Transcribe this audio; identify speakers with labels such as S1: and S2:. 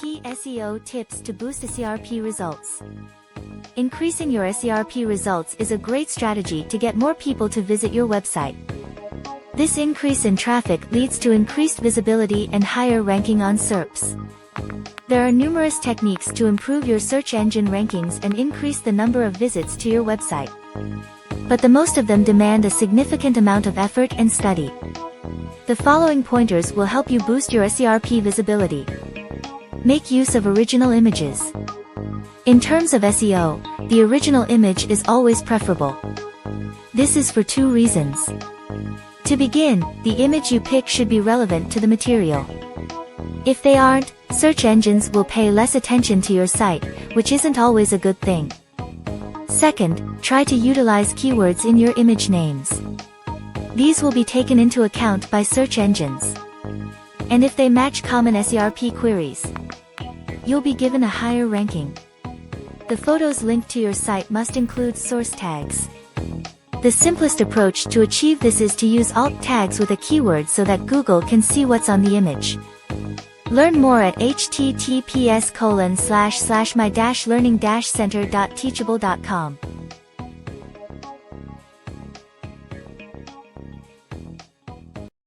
S1: Key SEO tips to boost SERP results. Increasing your SERP results is a great strategy to get more people to visit your website. This increase in traffic leads to increased visibility and higher ranking on SERPs. There are numerous techniques to improve your search engine rankings and increase the number of visits to your website. But the most of them demand a significant amount of effort and study. The following pointers will help you boost your SERP visibility. Make use of original images. In terms of SEO, the original image is always preferable. This is for two reasons. To begin, the image you pick should be relevant to the material. If they aren't, search engines will pay less attention to your site, which isn't always a good thing. Second, try to utilize keywords in your image names. These will be taken into account by search engines. And if they match common SERP queries, you'll be given a higher ranking. The photos linked to your site must include source tags. The simplest approach to achieve this is to use alt tags with a keyword so that Google can see what's on the image. Learn more at https://my-learning-center.teachable.com.